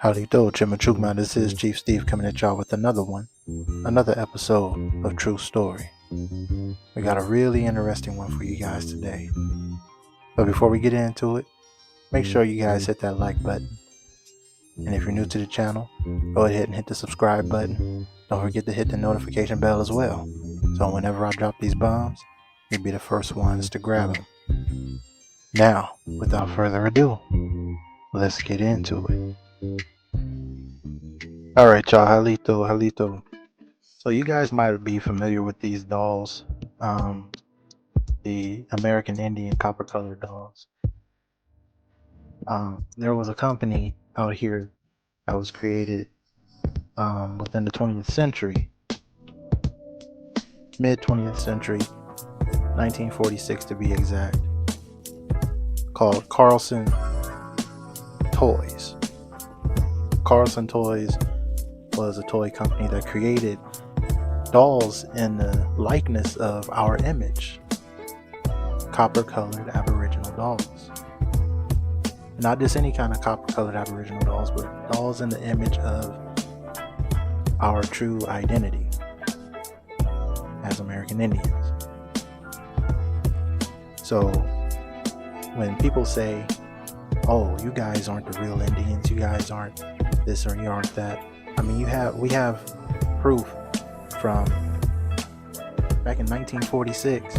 Howdy do, Chimichugma. This is Chief Steve coming at y'all with another episode of True Story. We got a really interesting one for you guys today. But before we get into it, make sure you guys hit that like button. And if you're new to the channel, go ahead and hit the subscribe button. Don't forget to hit the notification bell as well. So whenever I drop these bombs, you'll be the first ones to grab them. Now, without further ado, let's get into it. Alright, y'all, Halito. So you guys might be familiar with these dolls, the American Indian copper colored dolls. There was a company out here that was created within the 20th century, mid 20th century, 1946 to be exact, called Carlson Toys. Carlson Toys was a toy company that created dolls in the likeness of our image, copper colored Aboriginal dolls. Not just any kind of copper colored Aboriginal dolls, but dolls in the image of our true identity as American Indians. So when people say, oh, you guys aren't the real Indians, you guys aren't this or you aren't that, I mean, we have proof from back in 1946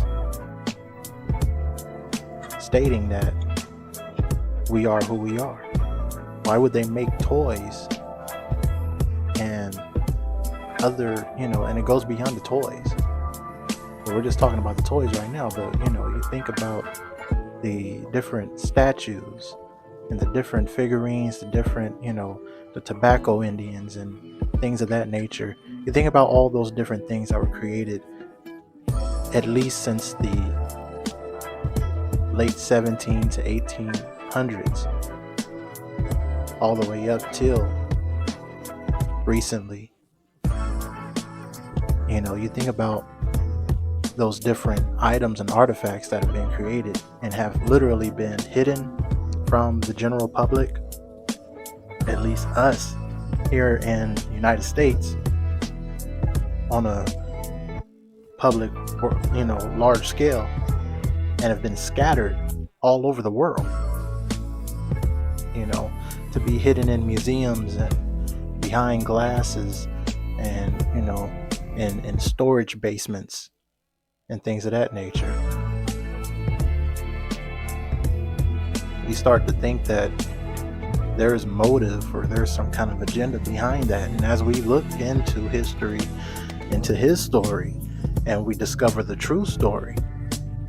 stating that we are who we are. Why would they make toys and other, and it goes beyond the toys. But we're just talking about the toys right now, but you think about the different statues and the different figurines, the different, the tobacco Indians and things of that nature. You think about all those different things that were created at least since the late 17 to 1800s, all the way up till recently. You think about those different items and artifacts that have been created and have literally been hidden from the general public, at least us here in the United States, on a public, large scale, and have been scattered all over the world, to be hidden in museums and behind glasses and, in storage basements and things of that nature. We start to think that there's motive or there's some kind of agenda behind that. And as we look into history, into his story, and we discover the true story,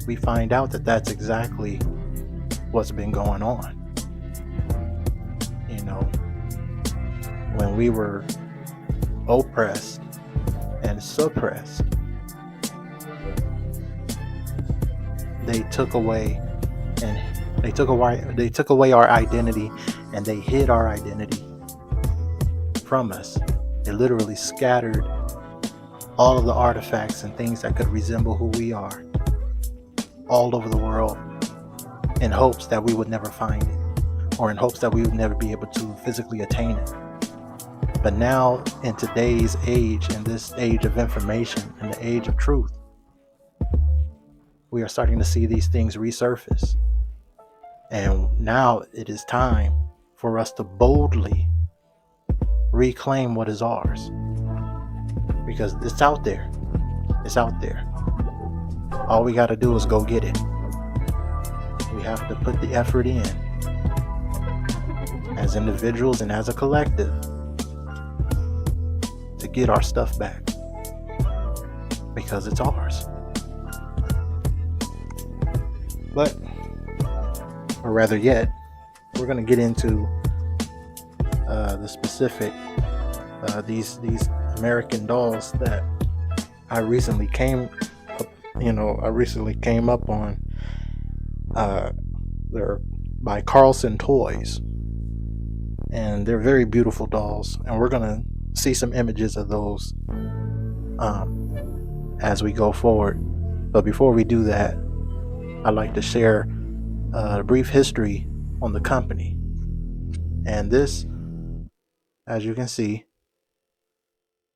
we find out that that's exactly what's been going on. When we were oppressed and suppressed, they took away our identity, and they hid our identity from us. They literally scattered all of the artifacts and things that could resemble who we are all over the world in hopes that we would never find it, or in hopes that we would never be able to physically attain it. But now, in today's age, in this age of information, in the age of truth, we are starting to see these things resurface. And now it is time for us to boldly reclaim what is ours. Because it's out there. It's out there. All we got to do is go get it. We have to put the effort in as individuals and as a collective to get our stuff back, because it's ours. But, or rather yet, we're going to get into the specific these American dolls that I recently came up on. They're by Carlson Toys, and they're very beautiful dolls, and we're gonna see some images of those as we go forward. But before we do that, I'd like to share a brief history on the company. And this as you can see,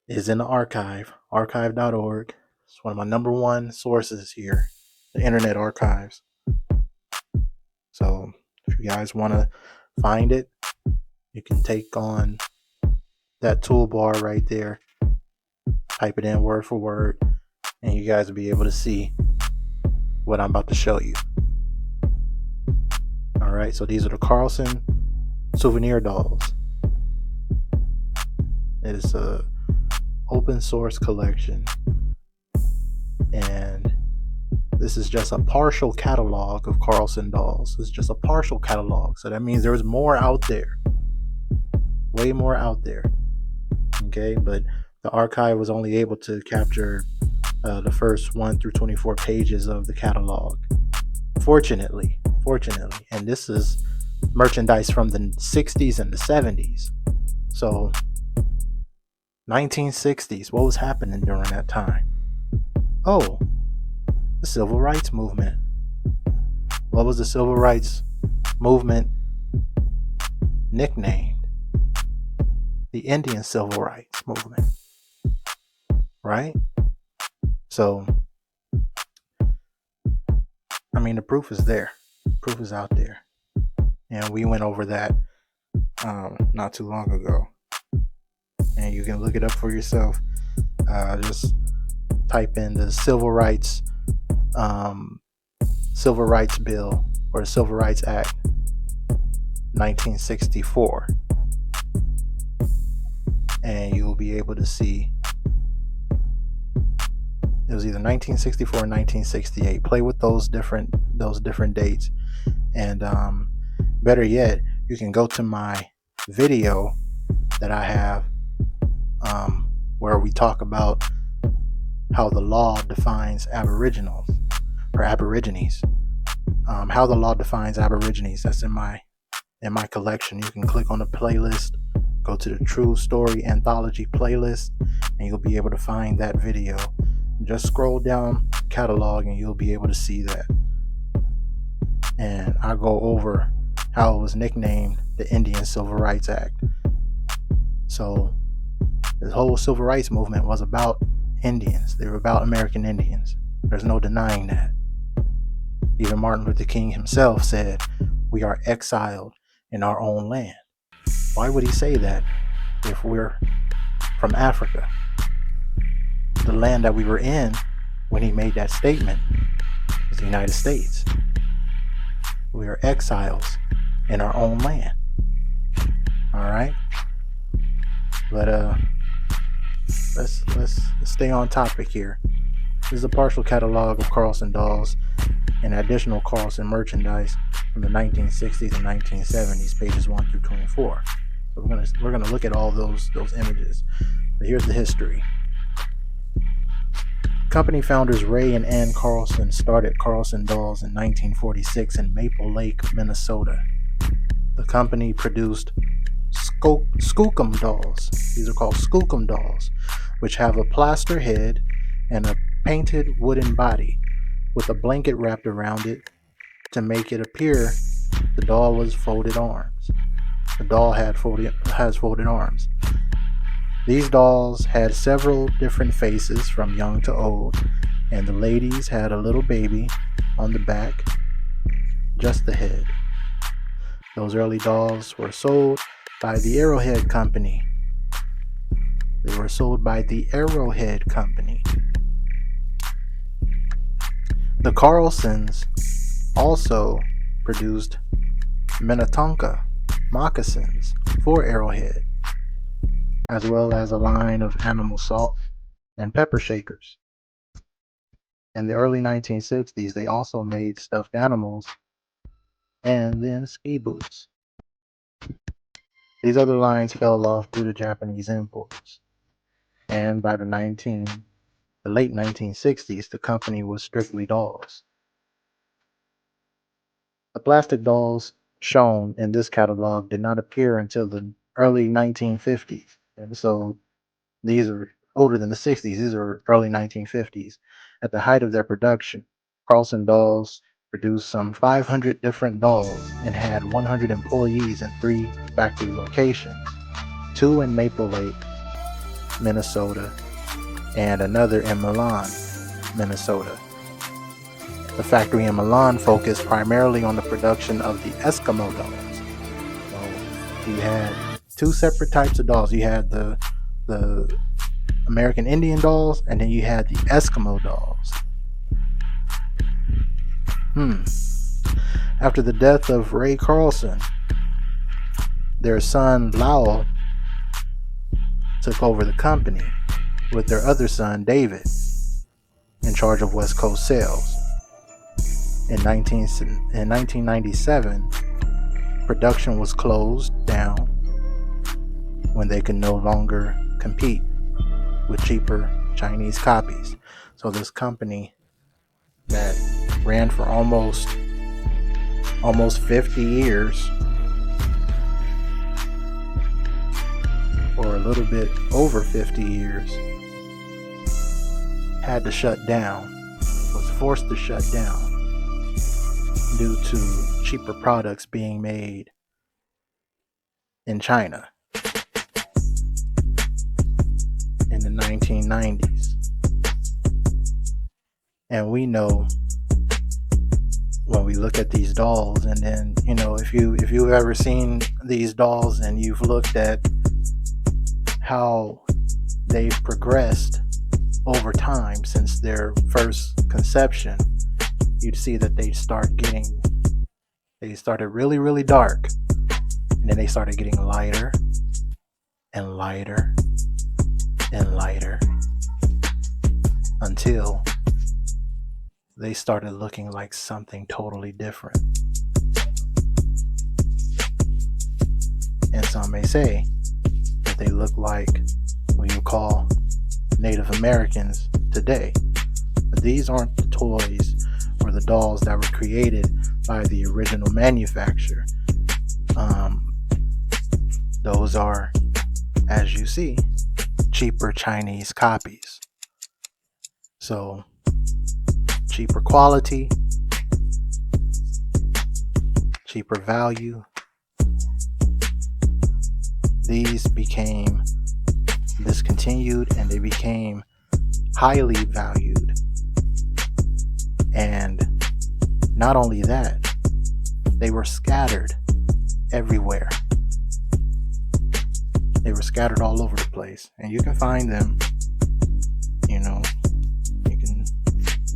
is in the archive, archive.org. It's one of my number one sources here, the Internet Archives. So if you guys want to find it, you can take on that toolbar right there, type it in word for word, and you guys will be able to see what I'm about to show you. All right, so these are the Carlson souvenir dolls. It is a open source collection, and this is just a partial catalog of Carlson dolls. It's just a partial catalog, so that means there's more out there, way more out there. Okay, but the archive was only able to capture the first 1 through 24 pages of the catalog. Fortunately, and this is merchandise from the 60s and the 70s. So 1960s, what was happening during that time? Oh, the civil rights movement. What was the civil rights movement nicknamed? The Indian Civil Rights Movement, right? So, I mean, the proof is there. Proof is out there. And we went over that not too long ago. And you can look it up for yourself. Just type in the Civil Rights Bill or the Civil Rights Act 1964. And you'll be able to see it was either 1964 or 1968. Play with those different dates, and better yet, you can go to my video that I have where we talk about how the law defines Aboriginals or Aborigines. How the law defines Aborigines. That's in my collection. You can click on the playlist, go to the True Story Anthology playlist, and you'll be able to find that video. Just scroll down catalog and you'll be able to see that. And I go over how it was nicknamed the Indian Civil Rights Act. So the whole civil rights movement was about Indians. They were about American Indians. There's no denying that. Even Martin Luther King himself said, "We are exiled in our own land." Why would he say that if we're from Africa? The land that we were in when he made that statement was the United States. We are exiles in our own land. All right, but let's stay on topic here. This is a partial catalog of Carlson dolls and additional Carlson merchandise from the 1960s and 1970s, pages 1 through 24. So we're gonna look at all those images. But here's the history. Company founders Ray and Ann Carlson started Carlson Dolls in 1946 in Maple Lake, Minnesota. The company produced skookum dolls. These are called skookum dolls, which have a plaster head and a painted wooden body with a blanket wrapped around it to make it appear the doll was folded arms. The doll has folded arms. These dolls had several different faces from young to old, and the ladies had a little baby on the back, just the head. Those early dolls were sold by the Arrowhead Company. They were sold by the Arrowhead Company. The Carlsons also produced Minnetonka moccasins for Arrowhead, as well as a line of animal salt and pepper shakers. In the early 1960s, they also made stuffed animals and then ski boots. These other lines fell off due to Japanese imports, and by the late 1960s, the company was strictly dolls. The plastic dolls shown in this catalog did not appear until the early 1950s, and so these are older than the 60s. These are early 1950s. At the height of their production, Carlson Dolls produced some 500 different dolls and had 100 employees in 3 factory locations. 2 in Maple Lake, Minnesota, and another in Milan, Minnesota. The factory in Milan focused primarily on the production of the Eskimo dolls. So you had 2 separate types of dolls. You had the American Indian dolls, and then you had the Eskimo dolls. After the death of Ray Carlson, their son Lowell took over the company with their other son David in charge of West Coast sales. In 1997, production was closed down when they could no longer compete with cheaper Chinese copies. So this company that ran for almost 50 years, or a little bit over 50 years, had to shut down, was forced to shut down due to cheaper products being made in China in the 1990s. And we know when we look at these dolls, and then, you know, if you've ever seen these dolls and you've looked at how they've progressed over time since their first conception, you'd see that they started really, really dark, and then they started getting lighter and lighter and lighter until they started looking like something totally different. And some may say that they look like what you call Native Americans today. But these aren't the toys or the dolls that were created by the original manufacturer. Those are, as you see, cheaper Chinese copies. So, cheaper quality, cheaper value. These became discontinued, and they became highly valued. And not only that, they were scattered everywhere. They were scattered all over the place, and you can find them. You know, you can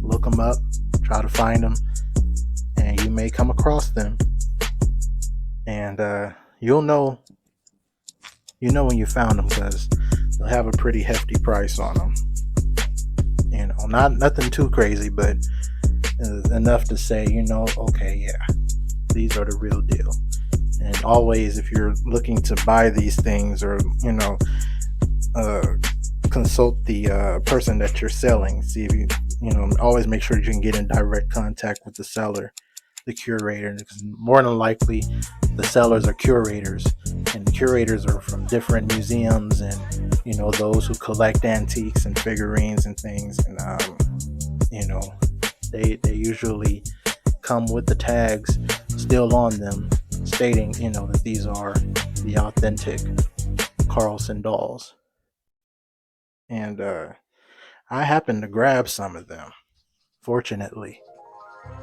look them up, try to find them, and you may come across them, and you'll know when you found them, because they'll have a pretty hefty price on them. You know, nothing too crazy, but enough to say, you know, okay, yeah, these are the real deal. And always, if you're looking to buy these things, or, you know, consult the person that you're selling. See if you know, always make sure that you can get in direct contact with the seller, the curator, because more than likely the sellers are curators, and the curators are from different museums, and, you know, those who collect antiques and figurines and things. And you know, they usually come with the tags still on them, stating, you know, that these are the authentic Carlson dolls. And I happened to grab some of them, fortunately,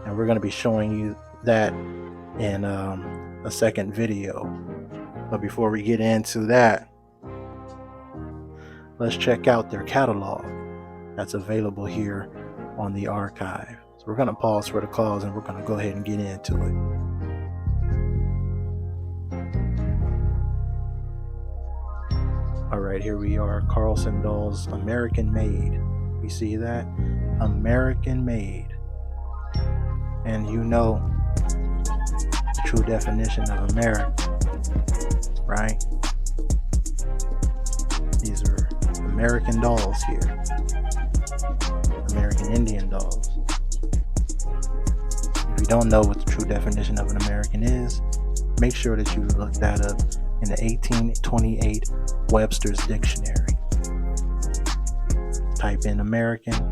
and we're going to be showing you that in a second video. But before we get into that, let's check out their catalog that's available here on the archive. So we're going to pause for the calls, and we're going to go ahead and get into it. All right, here we are. Carlson dolls, American made. You see that? American made. And you know the true definition of American, right? These are American dolls here. American Indian dolls. If you don't know what the true definition of an American is, make sure that you look that up in the 1828 Webster's Dictionary. Type in American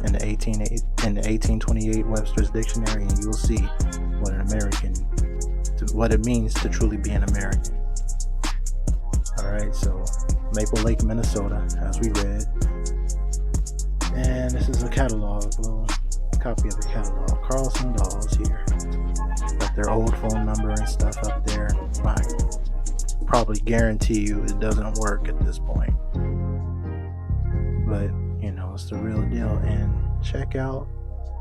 in the 1828 Webster's Dictionary, and you'll see what it means to truly be an American. All Alright, so Maple Lake, Minnesota, as we read. And this is a catalog, a little copy of the catalog. Carlson Dolls here. Got their old phone number and stuff up there. I probably guarantee you it doesn't work at this point. But, it's the real deal. And check out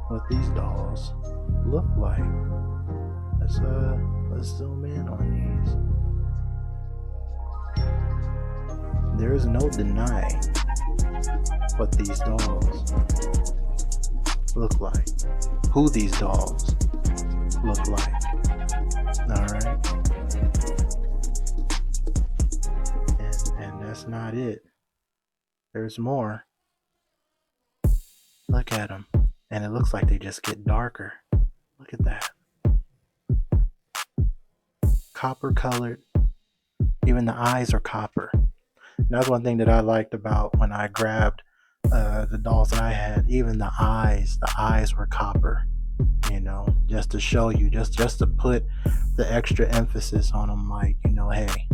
what these dolls look like. Let's zoom in on these. There is no denying what these dolls look like. Who these dolls look like. Alright? And that's not it. There's more. Look at them. And it looks like they just get darker. Look at that. Copper colored. Even the eyes are copper. And that's one thing that I liked about when I grabbed the dolls that I had. Even the eyes were copper. Just to show you, just to put the extra emphasis on them, like, hey,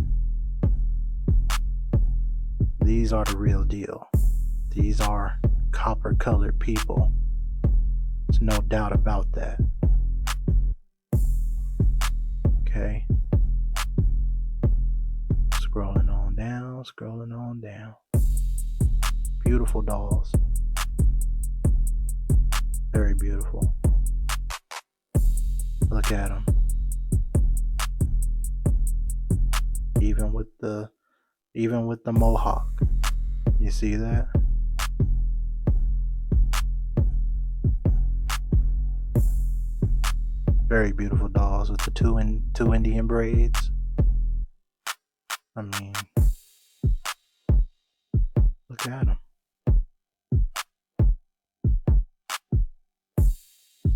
these are the real deal. These are copper colored people. There's no doubt about that. Okay. Scrolling on down. Beautiful dolls. Very beautiful. Look at them. Even with the mohawk. You see that? Very beautiful dolls with the two Indian braids. I mean, look at them.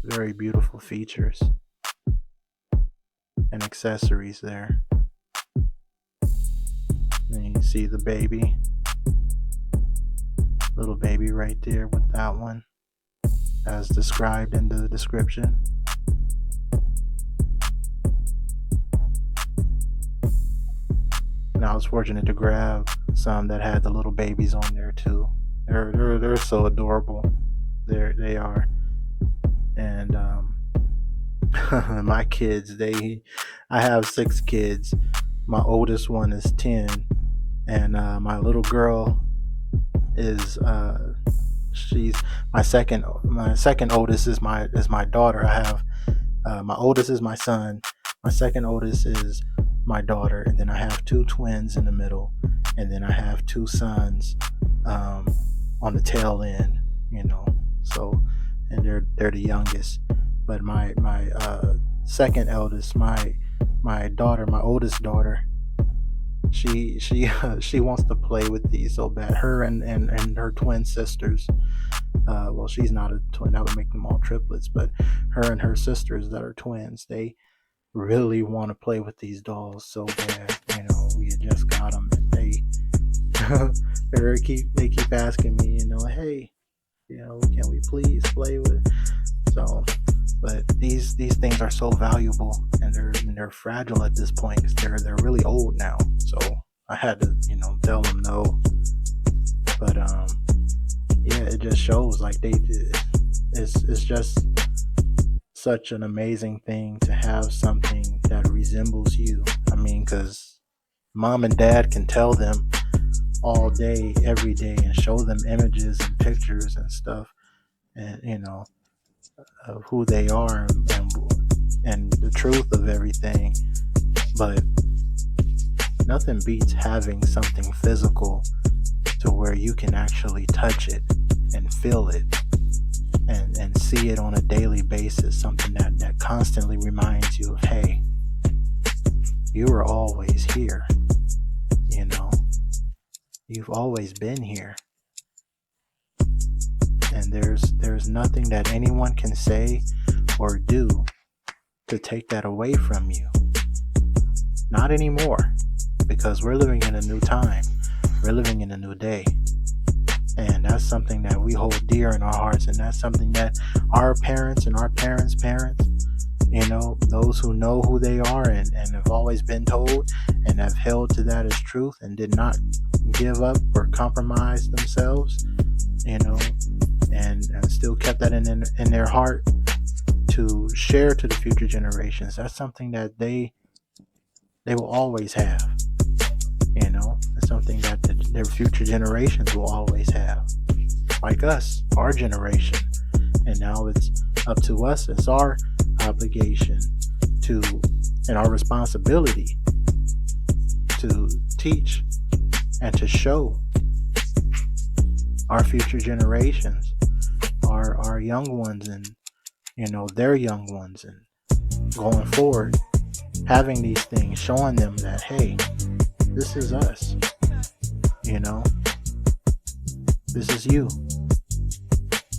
Very beautiful features and accessories there. And you see the baby. Little baby right there with that one, as described in the description. And I was fortunate to grab some that had the little babies on there too. They're so adorable. They are. And my kids, I have 6 kids. My oldest one is 10, and my little girl is she's my second oldest is my daughter. I have my oldest is my son, my second oldest is my daughter, and then I have 2 twins in the middle, and then I have 2 sons on the tail end, so, and they're the youngest. But my second eldest, my daughter, my oldest daughter, she wants to play with these so bad. Her and her twin sisters. Well, she's not a twin. That would make them all triplets. But her and her sisters that are twins, they really want to play with these dolls so bad. We had just got them, and they keep asking me, hey, can we please play with? So, but these things are so valuable, and they're fragile at this point because they're really old now. So I had to tell them no. But yeah, it just shows like it's just such an amazing thing to have something that resembles you. I mean, because mom and dad can tell them all day, every day, and show them images and pictures and stuff, and of who they are and the truth of everything. But nothing beats having something physical to where you can actually touch it and feel it and see it on a daily basis. Something that constantly reminds you of, hey, you were always here. You've always been here. And there's nothing that anyone can say or do to take that away from you. Not anymore, because we're living in a new time. We're living in a new day. And that's something that we hold dear in our hearts, and that's something that our parents and our parents' parents those who know who they are and have always been told and have held to that as truth and did not give up or compromise themselves, and still kept that in their heart to share to the future generations. That's something that they will always have. It's something that their future generations will always have, like us, our generation. And now it's up to us. It's our obligation to, and our responsibility to teach and to show our future generations, our young ones, and their young ones, and going forward, having these things, showing them that, hey, this is us. This is you.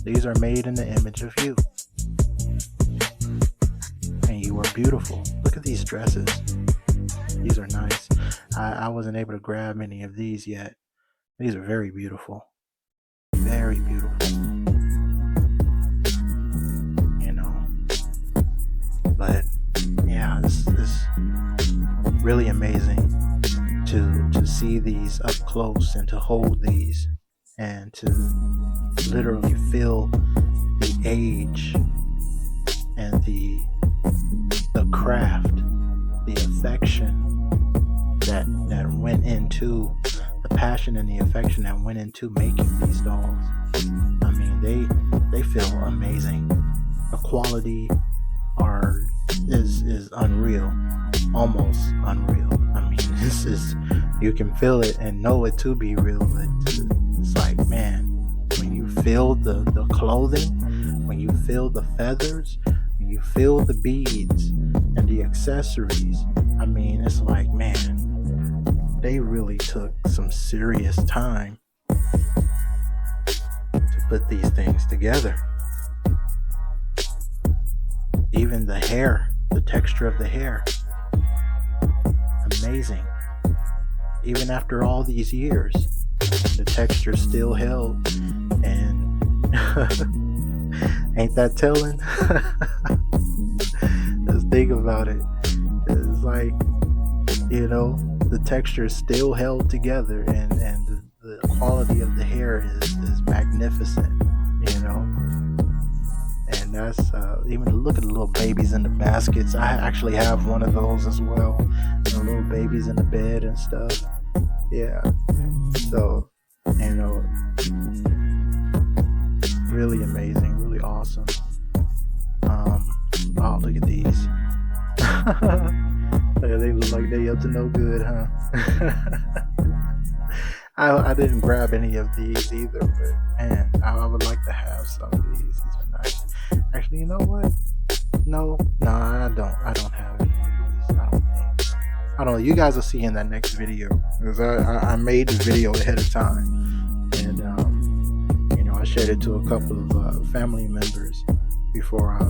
These are made in the image of you. And you are beautiful. Look at these dresses. These are nice. I wasn't able to grab many of these yet. These are very beautiful. Very beautiful. But yeah, this really amazing to see these up close and to hold these and to literally feel the age and the craft, the affection that went into the passion and the affection that went into making these dolls. I mean, they feel amazing. The quality is unreal, almost unreal. I mean, this is, you can feel it and know it to be real. It's like, man, when you feel the clothing, when you feel the feathers, when you feel the beads and the accessories, I mean, it's like, man, they really took some serious time to put these things together. Even the hair, the texture of the hair, amazing. Even after all these years, the texture still held. And ain't that telling? Just think about it. It's like, the texture is still held together, and the quality of the hair is magnificent, And that's even look at the little babies in the baskets. I actually have one of those as well. The little babies in the bed and stuff. Yeah. So, really amazing, really awesome. Oh, look at these. They look like they up to no good, huh? I didn't grab any of these either, but man, I would like to have some of these. These are nice. Actually, you know what? No, I don't have any of these. I don't think. I don't know. You guys will see in that next video, because I made the video ahead of time, and I shared it to a couple of family members before I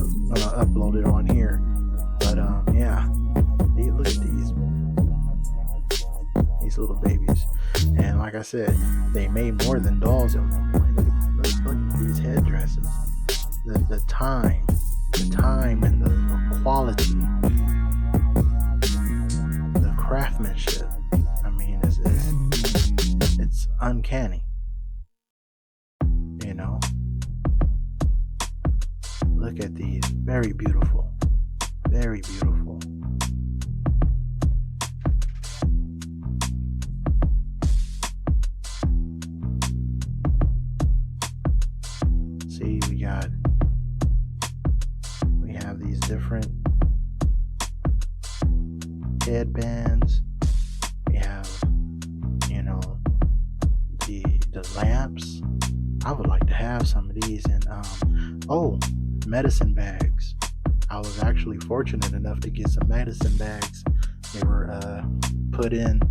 upload it on here. But yeah, look at these little babies, and like I said, they made more than dolls at one point. Look at these headdresses, the time and the quality, the craftsmanship. I mean, it's uncanny. Look at these, very beautiful, very beautiful. See, we have these different headbands. We have, the lamps. I would like to have some of these, and medicine bags. I was actually fortunate enough to get some medicine bags. They were put in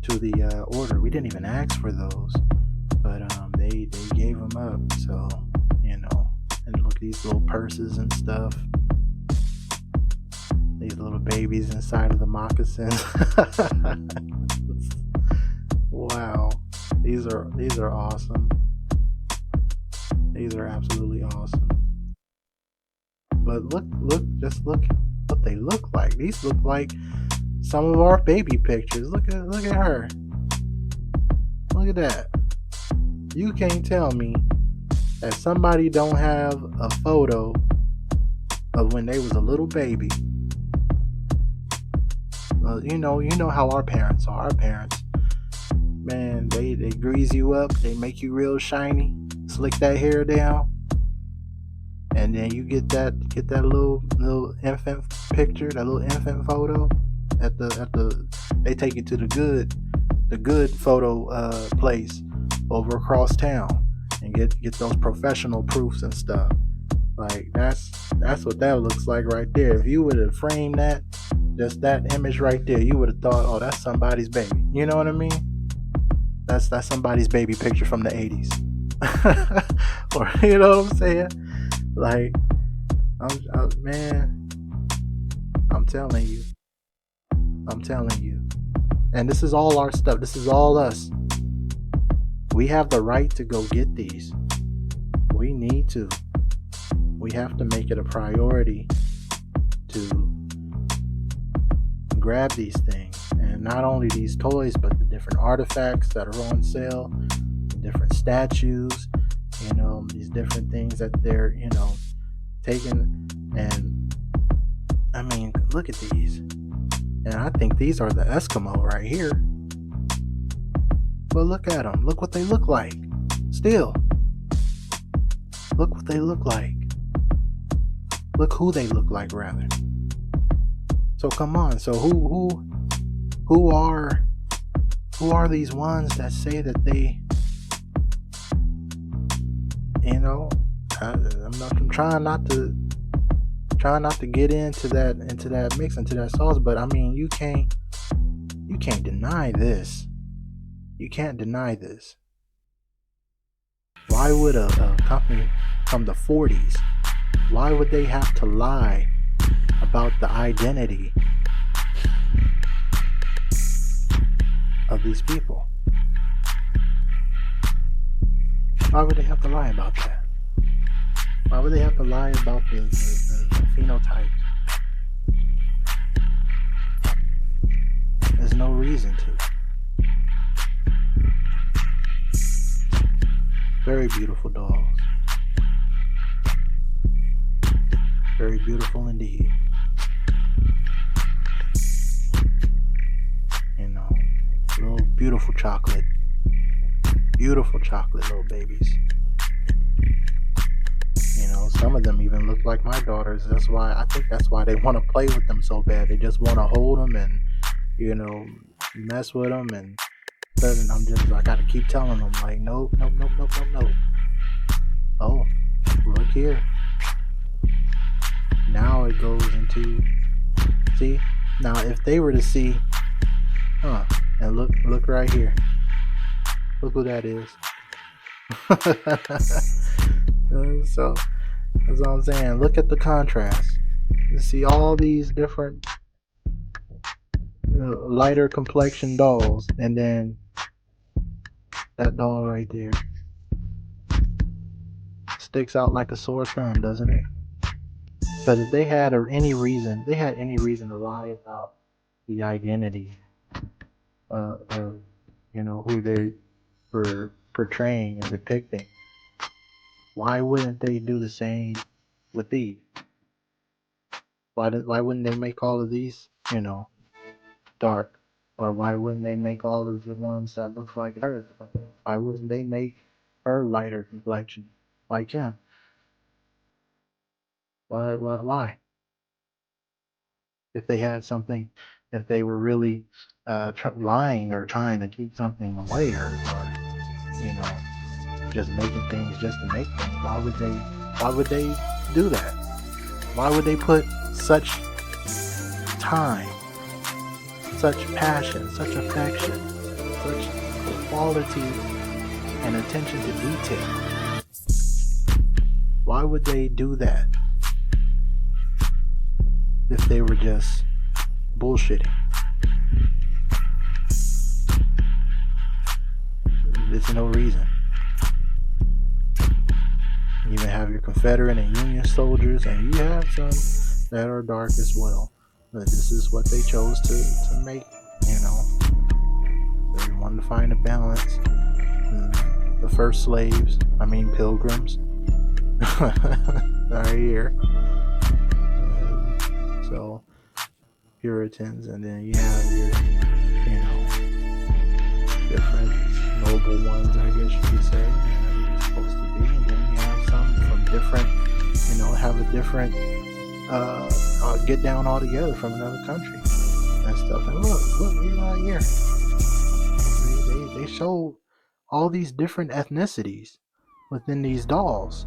to the order. We didn't even ask for those, but they gave them up. So, and look at these little purses and stuff. These little babies inside of the moccasins. Wow, these are awesome. These are absolutely awesome. But just look what they look like. These look like some of our baby pictures. Look at her. Look at that. You can't tell me that somebody don't have a photo of when they was a little baby. You know how our parents are. Our parents, man, they grease you up. They make you real shiny. Slick that hair down, and then you get that little infant picture, that little infant photo. They take you to the good photo place over across town and get those professional proofs and stuff. Like that's what that looks like right there. If you would have framed that, just that image right there, you would have thought, oh, that's somebody's baby. You know what I mean? That's somebody's baby picture from the 80s. Or you know what I'm saying? Like, man, I'm telling you. And this is all our stuff. This is all us. We have the right to go get these. We need to. We have to make it a priority to grab these things. And not only these toys, but the different artifacts that are on sale, the different statues, these different things that they're, taking. And I mean, look at these. And I think these are the Eskimo right here. But look at them. Look what they look like. Still. Look what they look like. Look who they look like, rather. So come on. So who are these ones that say that they, I'm trying not to get into that mix, into that sauce, but I mean, you can't deny this. You can't deny this. Why would a company from the 40s, why would they have to lie about the identity of these people? Why would they have to lie about that? Why would they have to lie about the phenotype? There's no reason to. Very beautiful dolls. Very beautiful indeed. Little beautiful chocolate. Beautiful chocolate little babies. Some of them even look like my daughters. I think that's why they want to play with them so bad. They just want to hold them and, mess with them. And I gotta keep telling them, like, nope. Oh, look here. Now it goes into, see? Now if they were to see, and look right here. Look who that is. So that's what I'm saying. Look at the contrast. You see all these different lighter complexion dolls, and then that doll right there sticks out like a sore thumb, doesn't it? But if they had any reason to lie about the identity of who they were portraying and depicting, why wouldn't they do the same with these? Why wouldn't they make all of these, dark? Or why wouldn't they make all of the ones that look like her? Why wouldn't they make her lighter complexion like him? Why? If they had something, if they were really lying or trying to keep something away, or just making things just to make things, why would they do that? Why would they put such time, such passion, such affection, such quality and attention to detail? Why would they do that if they were just bullshitting? There's no reason. You even have your Confederate and Union soldiers, and you have some that are dark as well. But this is what they chose to make, you know. They wanted to find a balance. And the first slaves, pilgrims, are here. So Puritans, and then you have your, different noble ones, I guess you could say, you're supposed to be, and then you have some from different, have a different get down all together from another country and stuff. And look, you're right here. They show all these different ethnicities within these dolls,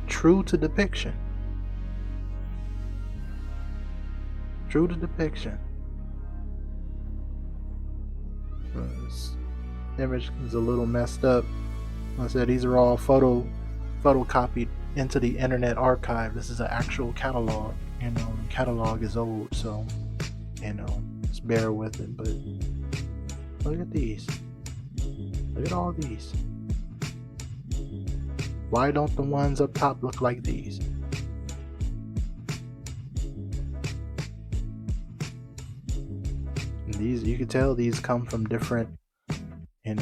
true to depiction. This image is a little messed up. Like I said, these are all photocopied into the Internet Archive. This is an actual catalog. The catalog is old, so just bear with it. But look at these. Look at all these. Why don't the ones up top look like these? And these, you can tell these come from different, they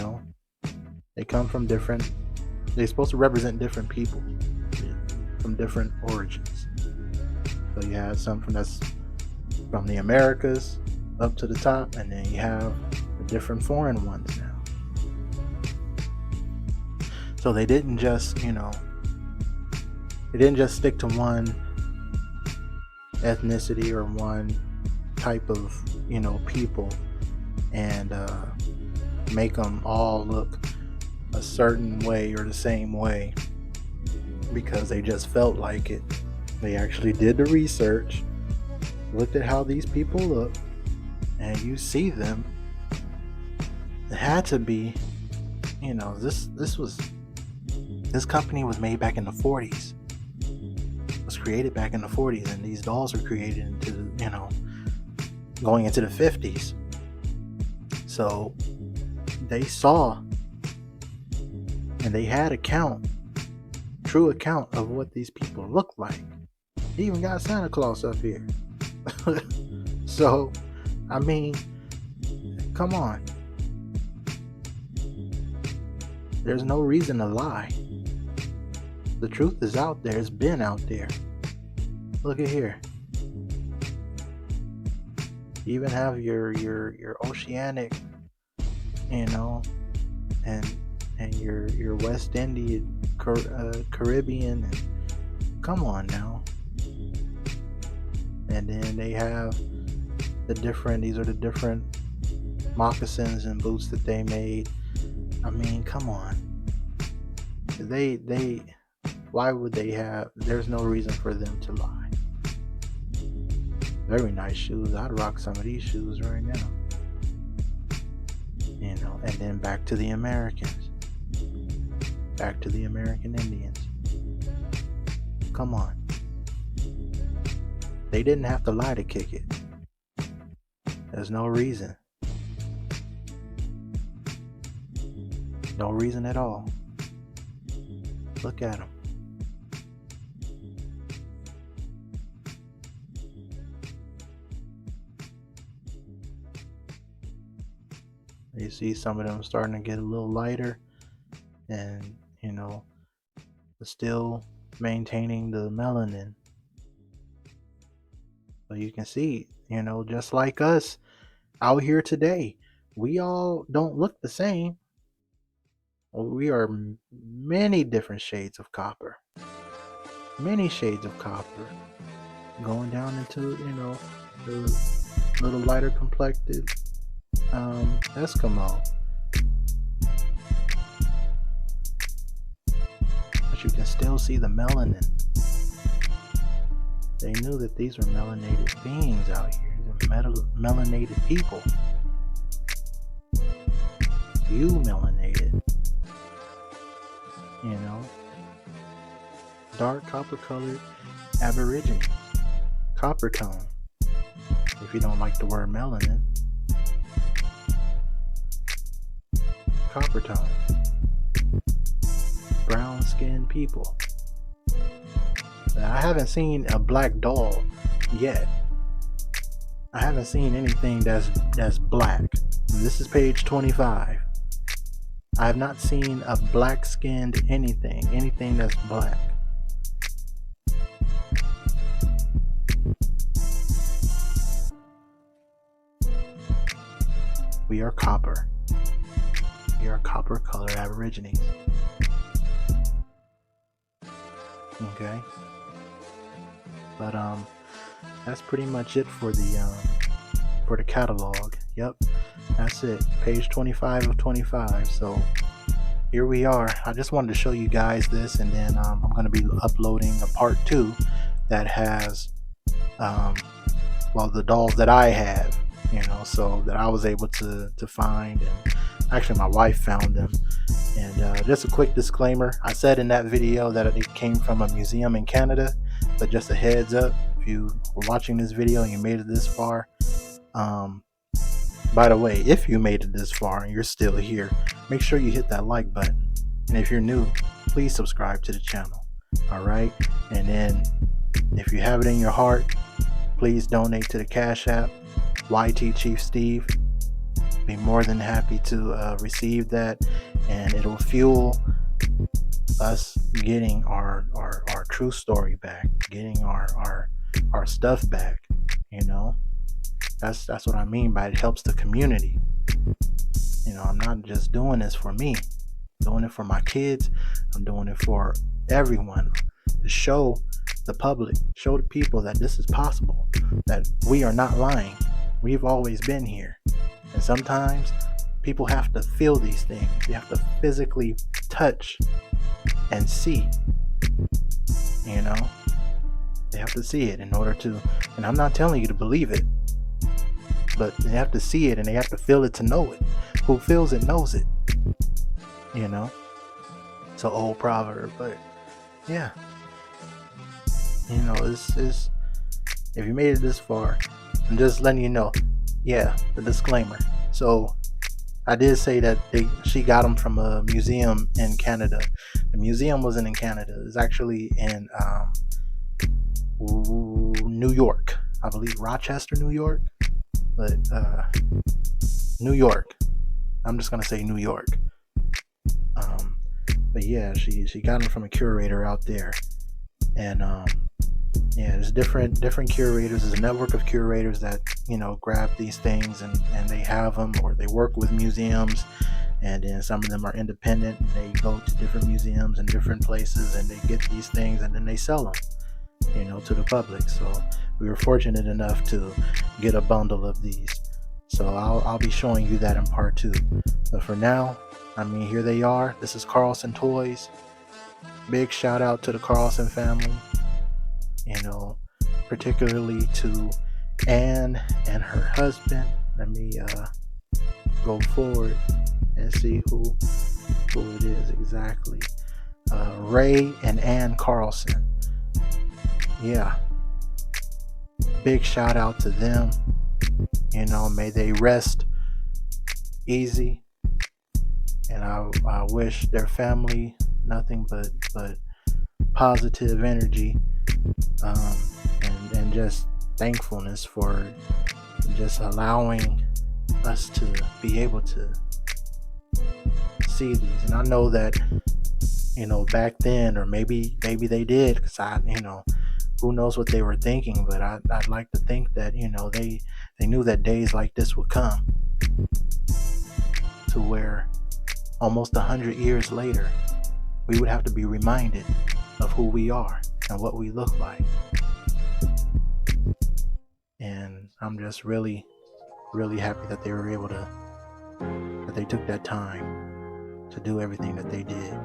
come from different, they're supposed to represent different people from different origins. So you have some that's from the Americas up to the top, and then you have the different foreign ones now. So they didn't just, they didn't just stick to one ethnicity or one type of, people and make them all look a certain way or the same way because they just felt like it. They actually did the research, looked at how these people look, and you see them. It had to be, this company was made back in the 40s. It was created back in the 40s, and these dolls were created into the, going into the 50s. So they saw and they had true account of what these people look like. They even got Santa Claus up here. So, come on. There's no reason to lie. The truth is out there. It's been out there. Look at here. You even have your oceanic, and your West Indian, Caribbean, and come on now. And then they have these are the different moccasins and boots that they made. Come on. Why would they have, there's no reason for them to lie. Very nice shoes. I'd rock some of these shoes right now. And then back to the Americans. Back to the American Indians. Come on. They didn't have to lie to kick it. There's no reason. No reason at all. Look at them. You see some of them starting to get a little lighter, and still maintaining the melanin. So you can see, just like us out here today, we all don't look the same. We are many different shades of copper. Many shades of copper. Going down into, the little lighter complected Eskimo. But you can still see the melanin. They knew that these were melanated beings out here. These are melanated people. You melanated. Dark copper colored aborigines. Copper tone. If you don't like the word melanin. Copper tone. Brown brown-skinned people. I haven't seen a black doll yet. I haven't seen anything that's black. This is page 25. I have not seen a black-skinned anything that's black. We are copper. We are copper-colored Aborigines. Okay. But that's pretty much it for the catalog. Yep, that's it. Page 25 of 25. So here we are. I just wanted to show you guys this, and then I'm going to be uploading a part 2 that has the dolls that I have, so that I was able to find, and actually my wife found them. And just a quick disclaimer, I said in that video that it came from a museum in Canada, but just a heads up, if you were watching this video and you made it this far, by the way, if you made it this far and you're still here, make sure you hit that like button, and if you're new, please subscribe to the channel. All right, and then if you have it in your heart, please donate to the Cash App, YT Chief Steve. Be more than happy to receive that, and it'll fuel us getting our true story back, getting our stuff back. That's what I mean by it helps the community. I'm not just doing this for me, I'm doing it for my kids. I'm doing it for everyone, to show the public, show the people that this is possible, that we are not lying. We've always been here. And sometimes people have to feel these things. They have to physically touch and see. They have to see it in order to, and I'm not telling you to believe it, but they have to see it and they have to feel it to know it. Who feels it knows it. It's an old proverb, but yeah. It's if you made it this far, I'm just letting you know. Yeah, the disclaimer. So I did say that she got them from a museum in Canada. The museum wasn't in Canada. It's actually in New York. I believe Rochester, New York. But New York. I'm just gonna say New York. But yeah, she got them from a curator out there, and yeah, there's different curators. There's a network of curators that grab these things and they have them, or they work with museums, and then some of them are independent. They go to different museums and different places, and they get these things and then they sell them, to the public. So we were fortunate enough to get a bundle of these. So I'll be showing you that in part 2. But for now, here they are. This is Carlson Toys. Big shout out to the Carlson family. Particularly to Anne and her husband. Let me go forward and see who it is exactly. Ray and Ann Carlson. Yeah. Big shout out to them. May they rest easy. And I wish their family nothing but positive energy, and just thankfulness for just allowing us to be able to see these. And I know that back then, or maybe they did, because who knows what they were thinking, but I'd like to think that they knew that days like this would come, to where almost 100 years later we would have to be reminded of who we are and what we look like. And I'm just really happy that they were able to, that they took that time to do everything that they did.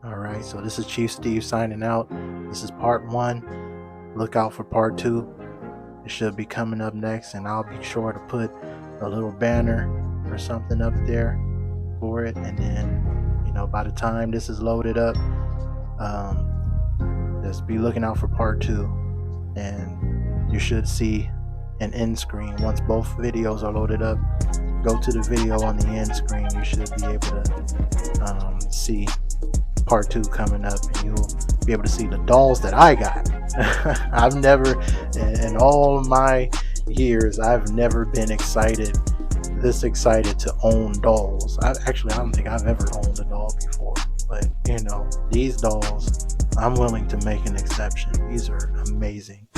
Alright, so this is Chief Steve signing out. This is part 1. Look out for part 2. It should be coming up next, and I'll be sure to put a little banner or something up there for it. And then by the time this is loaded up, just be looking out for part 2, and you should see an end screen once both videos are loaded up. go to the video on the end screen. You should be able to see part 2 coming up, and you'll be able to see the dolls that I got. I've never, in all my years, I've never been this excited to own dolls. I don't think I've ever owned a doll before, but these dolls, I'm willing to make an exception. These are amazing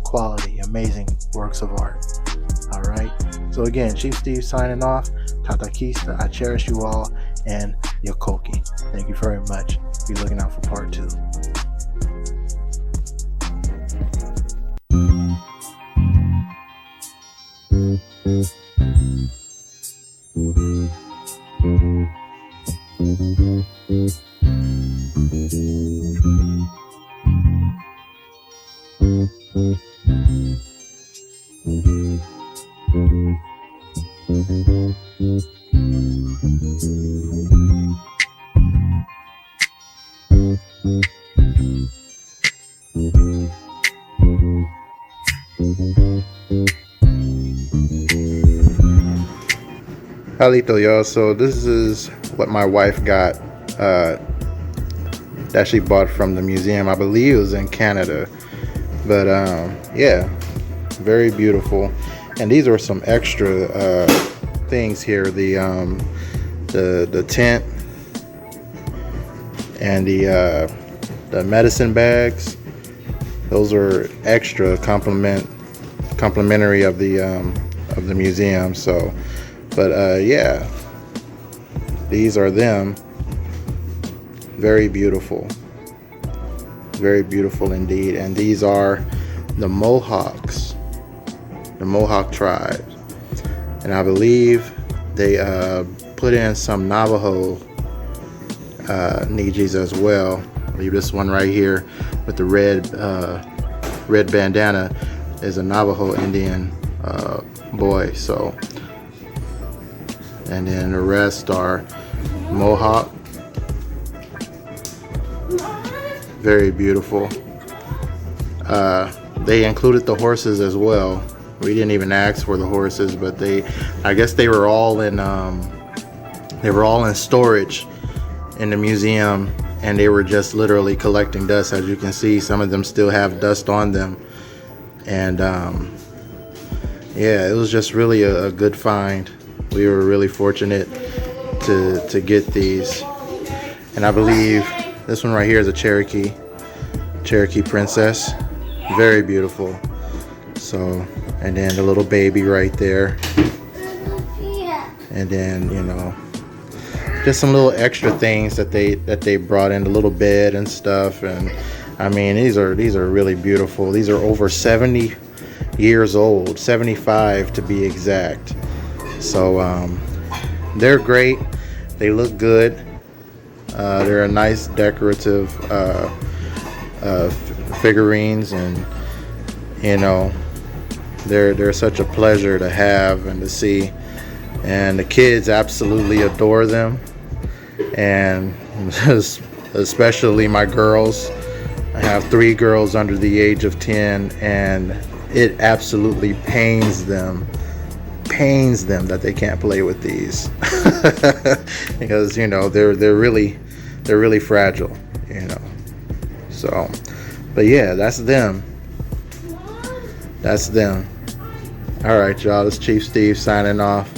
quality, amazing works of art. All right, so again, Chief Steve signing off. Tatakista, I cherish you all, and Yokoki. Thank you very much. Be looking out for part 2. Halito, y'all. So this is what my wife got that she bought from the museum. I believe it was in Canada, but yeah, very beautiful. And these are some extra things here. The tent and the medicine bags. Those are extra complimentary of the museum. So, but yeah, these are them. Very beautiful indeed. And these are the Mohawks, the Mohawk tribe, and I believe they put in some Navajo Nijis as well. I believe this one right here with the red bandana is a Navajo Indian boy. So, and then the rest are Mohawk. Very beautiful. They included the horses as well. We didn't even ask for the horses, but I guess they were all in storage in the museum, and they were just literally collecting dust. As you can see, some of them still have dust on them, and yeah, it was just really a good find. We were really fortunate to get these, and I believe this one right here is a Cherokee princess. Very beautiful. So, and then the little baby right there, and then just some little extra things that they brought in, the little bed and stuff. And I mean, these are really beautiful. These are over 70 years old, 75 to be exact. So they're great. They look good. They're a nice decorative figurines, and they're such a pleasure to have and to see, and the kids absolutely adore them, and especially my girls. I have 3 girls under the age of 10, and it absolutely pains them that they can't play with these because they're really fragile, so. But yeah, that's them. All right, y'all, this is Chief Steve signing off.